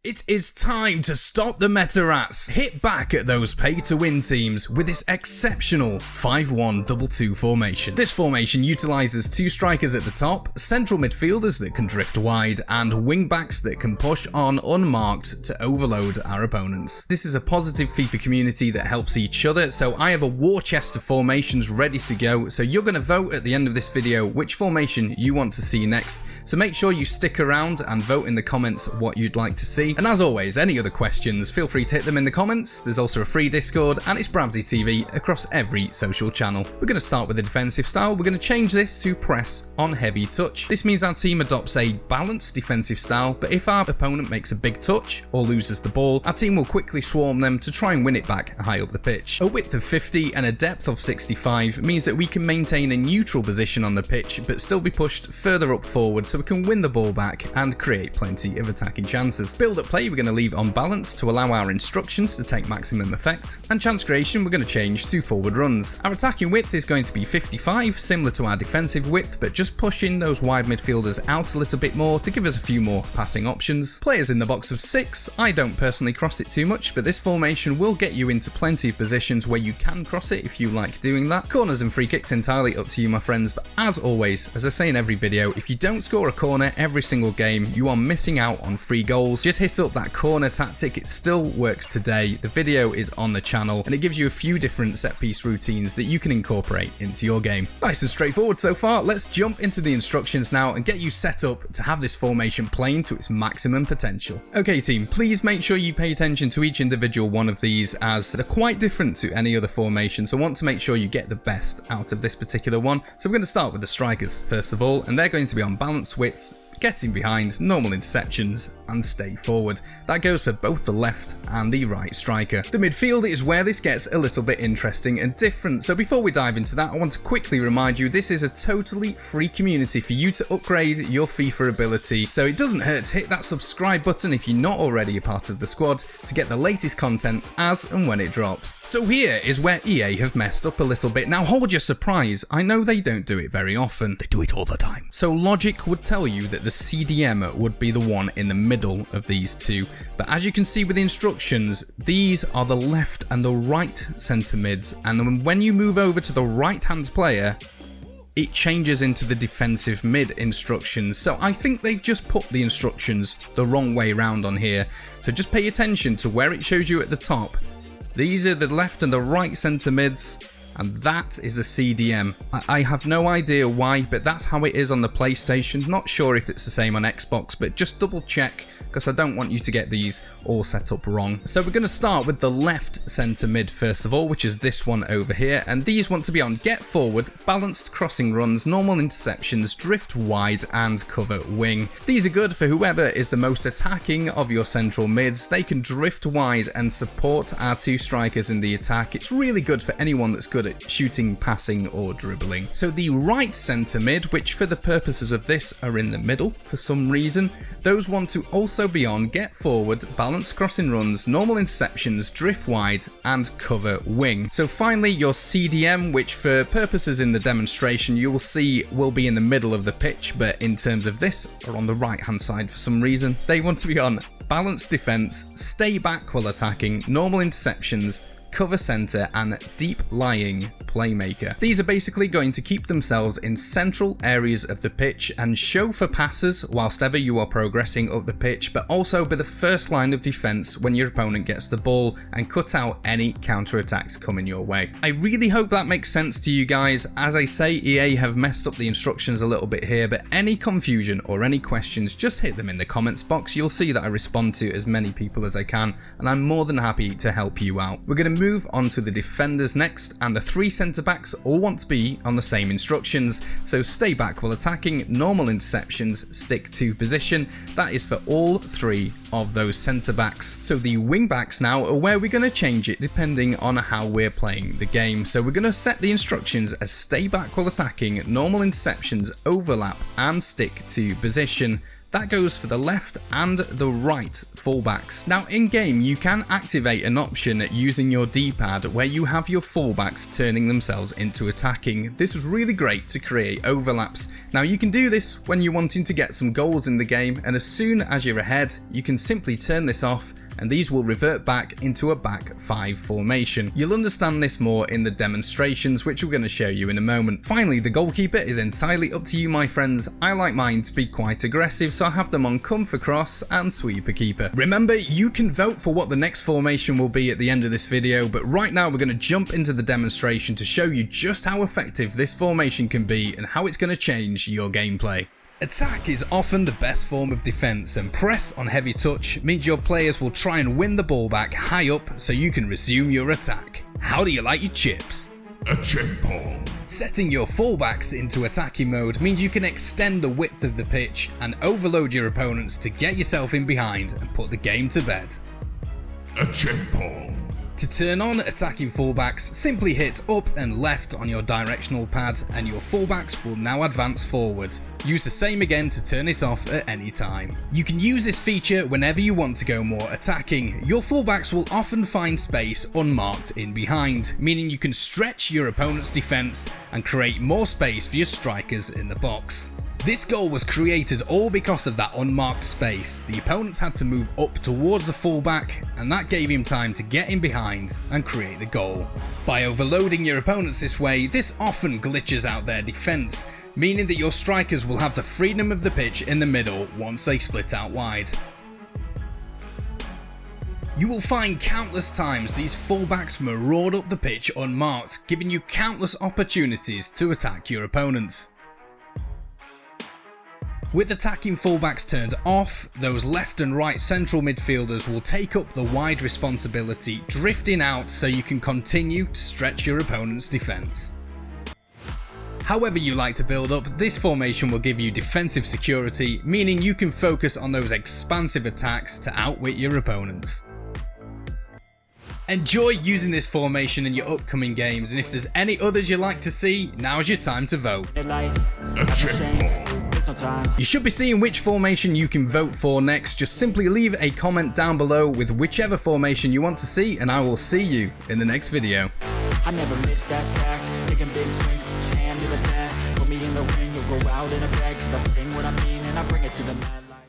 It is time to stop the meta rats, hit back at those pay-to-win teams with this exceptional 5-1-2-2 formation. This formation utilises two strikers at the top, central midfielders that can drift wide, and wing-backs that can push on unmarked to overload our opponents. This is a positive FIFA community that helps each other, so I have a war chest of formations ready to go, so you're going to vote at the end of this video which formation you want to see next, so make sure you stick around and vote in the comments what you'd like to see. And as always, any other questions, feel free to hit them in the comments. There's also a free Discord, and it's BrabbsyTV across every social channel. We're going to start with the defensive style. We're going to change this to press on heavy touch. This means our team adopts a balanced defensive style, but if our opponent makes a big touch or loses the ball, our team will quickly swarm them to try and win it back high up the pitch. A width of 50 and a depth of 65 means that we can maintain a neutral position on the pitch, but still be pushed further up forward so we can win the ball back and create plenty of attacking chances. Build-up play we're going to leave on balance to allow our instructions to take maximum effect, and chance creation we're going to change to forward runs. Our attacking width is going to be 55, similar to our defensive width, but just pushing those wide midfielders out a little bit more to give us a few more passing options. Players in the box of 6, I don't personally cross it too much, but this formation will get you into plenty of positions where you can cross it if you like doing that. Corners and free kicks entirely up to you, my friends, but as always, as I say in every video, if you don't score a corner every single game, you are missing out on free goals. Just hit up that corner tactic, it still works today. The video is on the channel and it gives you a few different set piece routines that you can incorporate into your game. Nice and straightforward so far. Let's jump into the instructions now and get you set up to have this formation playing to its maximum potential. Okay team, please make sure you pay attention to each individual one of these as they're quite different to any other formation, so I want to make sure you get the best out of this particular one. So we're going to start with the strikers first of all, and they're going to be on balanced width, getting behind, normal interceptions, and stay forward. That goes for both the left and the right striker. The midfield is where this gets a little bit interesting and different, so before we dive into that, I want to quickly remind you this is a totally free community for you to upgrade your FIFA ability, so it doesn't hurt to hit that subscribe button if you're not already a part of the squad to get the latest content as and when it drops. So here is where EA have messed up a little bit. Now hold your surprise, I know they don't do it very often, they do it all the time. So logic would tell you that the CDM would be the one in the middle of these two, but as you can see with the instructions, these are the left and the right centre mids, and when you move over to the right hand player, it changes into the defensive mid instructions. So I think they've just put the instructions the wrong way round on here, so just pay attention to where it shows you at the top. These are the left and the right centre mids, and that is a CDM. I have no idea why, but that's how it is on the PlayStation. Not sure if it's the same on Xbox, but just double check because I don't want you to get these all set up wrong. So we're going to start with the left centre mid first of all, which is this one over here, and these want to be on get forward, balanced crossing runs, normal interceptions, drift wide, and cover wing. These are good for whoever is the most attacking of your central mids. They can drift wide and support our two strikers in the attack. It's really good for anyone that's good at shooting, passing, or dribbling. So the right centre mid, which for the purposes of this are in the middle for some reason, those want to also be on get forward, balanced crossing runs, normal interceptions, drift wide, and cover wing. So finally your CDM, which for purposes in the demonstration you will see will be in the middle of the pitch, but in terms of this are on the right hand side for some reason. They want to be on balanced defence, stay back while attacking, normal interceptions, cover centre, and deep lying playmaker. These are basically going to keep themselves in central areas of the pitch and show for passes whilst ever you are progressing up the pitch, but also be the first line of defence when your opponent gets the ball and cut out any counter-attacks coming your way. I really hope that makes sense to you guys. As I say, EA have messed up the instructions a little bit here, but any confusion or any questions, just hit them in the comments box. You'll see that I respond to as many people as I can, and I'm more than happy to help you out. We're going to move on to the defenders next, and the three centre backs all want to be on the same instructions. So stay back while attacking, normal interceptions, stick to position. That is for all three of those centre backs. So the wing backs now are where we're going to change it depending on how we're playing the game. So we're going to set the instructions as stay back while attacking, normal interceptions, overlap, and stick to position. That goes for the left and the right fullbacks. Now in game you can activate an option using your D-pad where you have your fullbacks turning themselves into attacking. This is really great to create overlaps. Now you can do this when you're wanting to get some goals in the game, and as soon as you're ahead you can simply turn this off and these will revert back into a back 5 formation. You'll understand this more in the demonstrations, which we're going to show you in a moment. Finally, the goalkeeper is entirely up to you, my friends. I like mine to be quite aggressive, so I have them on come for cross and sweeper keeper. Remember, you can vote for what the next formation will be at the end of this video, but right now we're going to jump into the demonstration to show you just how effective this formation can be and how it's going to change your gameplay. Attack is often the best form of defense, and press on heavy touch means your players will try and win the ball back high up so you can resume your attack. How do you like your chips? A chip ball. Setting your fullbacks into attacking mode means you can extend the width of the pitch and overload your opponents to get yourself in behind and put the game to bed. A chip ball. To turn on attacking fullbacks, simply hit up and left on your directional pad and your fullbacks will now advance forward. Use the same again to turn it off at any time. You can use this feature whenever you want to go more attacking. Your fullbacks will often find space unmarked in behind, meaning you can stretch your opponent's defense and create more space for your strikers in the box. This goal was created all because of that unmarked space. The opponents had to move up towards the fullback, and that gave him time to get in behind and create the goal. By overloading your opponents this way, this often glitches out their defense, meaning that your strikers will have the freedom of the pitch in the middle once they split out wide. You will find countless times these fullbacks maraud up the pitch unmarked, giving you countless opportunities to attack your opponents. With attacking fullbacks turned off, those left and right central midfielders will take up the wide responsibility, drifting out so you can continue to stretch your opponent's defense. However you like to build up, this formation will give you defensive security, meaning you can focus on those expansive attacks to outwit your opponents. Enjoy using this formation in your upcoming games, and if there's any others you'd like to see, now's your time to vote. A chip ball. You should be seeing which formation you can vote for next. Just simply leave a comment down below with whichever formation you want to see, and I will see you in the next video. I never miss that fact. Taking big swings, put your hand to the bat. Put me in the ring, you'll go out in a bag. 'Cause I sing what I mean and I bring it to the mad light.